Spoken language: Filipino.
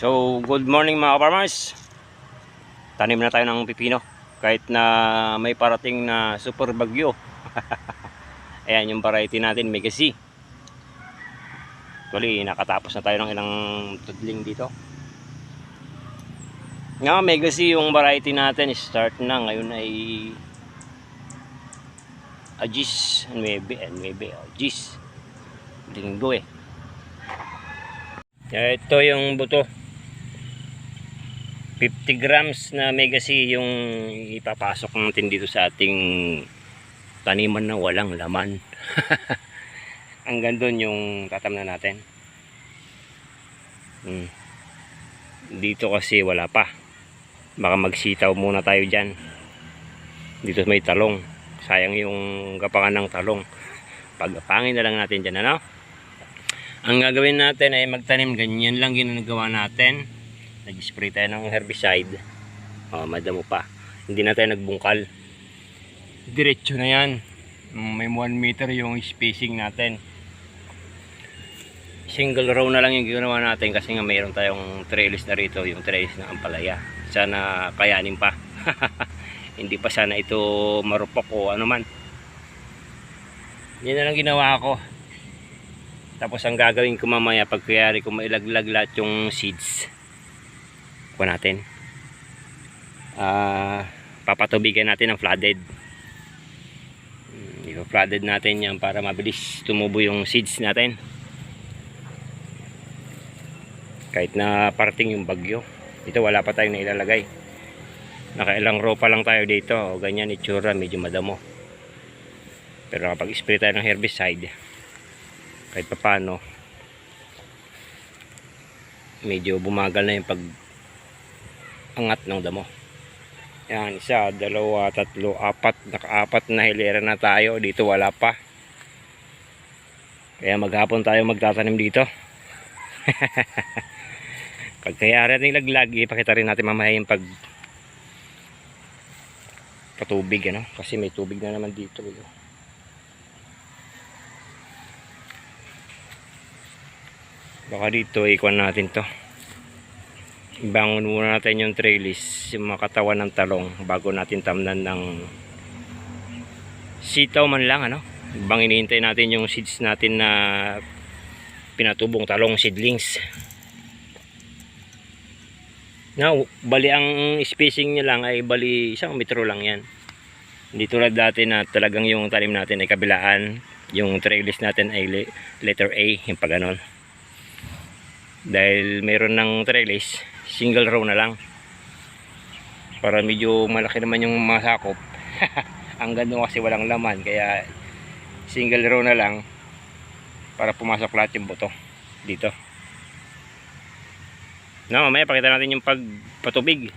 So, good morning mga farmers. Tanim na tayo ng pipino kahit na may parating na super bagyo. Ayan yung variety natin, Mega C. Actually, nakatapos na tayo ng ilang tudling dito. Nga, Mega C yung variety natin, start na ngayon ay Agis, maybe Agis. Linggo eh. Ito yung buto. 50 grams na Mega C yung ipapasok natin dito sa ating taniman na walang laman. Hanggang doon yung tatamnan natin. Dito kasi wala pa. Baka magsitaw muna tayo dyan. Dito may talong. Sayang yung gapangan ng talong. Pagpangin na lang natin dyan, ano? Ang gagawin natin ay magtanim. Ganyan lang ginagawa natin. Nag-spray tayo ng herbicide. Madamo pa. Hindi na tayo nagbungkal. Diretso na yan. May 1 meter yung spacing natin. Single row na lang yung ginawa natin kasi nga mayroon tayong trellis na rito, yung trellis ng ampalaya. Sana kayanin pa. Hindi pa sana ito marupok o ano man. Yan na lang ginawa ko. Tapos ang gagawin ko mamaya pag kayari ko mailaglag lahat yung seeds natin, papatubigan natin ng flooded. Flooded natin yan para mabilis tumubo yung seeds natin kahit na parting yung bagyo. Dito wala pa tayong nailalagay, nakailang row pa lang tayo dito. O ganyan itsura, medyo madamo. Pero kapag spray tayo ng herbicide kahit pa paano medyo bumagal na yung pag angat ng damo. Yan, 1, 2, 3, 4, naka-4 na hilera na tayo. Dito wala pa, kaya maghapon tayo magtatanim dito. Pag kayari natin laglag, ipakita rin natin mamaya yung pag patubig, ano? Kasi may tubig na naman dito. Baka dito ikuan natin to, ibangon muna natin yung trellis, yung mga katawan ng talong bago natin tamnan ng sitaw man lang, ano? Ibang hinihintay natin yung seeds natin na pinatubong talong seedlings. Now, bali ang spacing niya lang ay bali 1 metro lang yan. Hindi tulad dati na talagang yung tanim natin ay kabilaan, yung trellis natin ay letter A, yung pag ganon. Dahil mayroon ng trellis, single row na lang para medyo malaki naman yung masakop. Ang ganda kasi walang laman, kaya single row na lang para pumasok lahat yung buto dito. Mamaya pakita natin yung pagpatubig.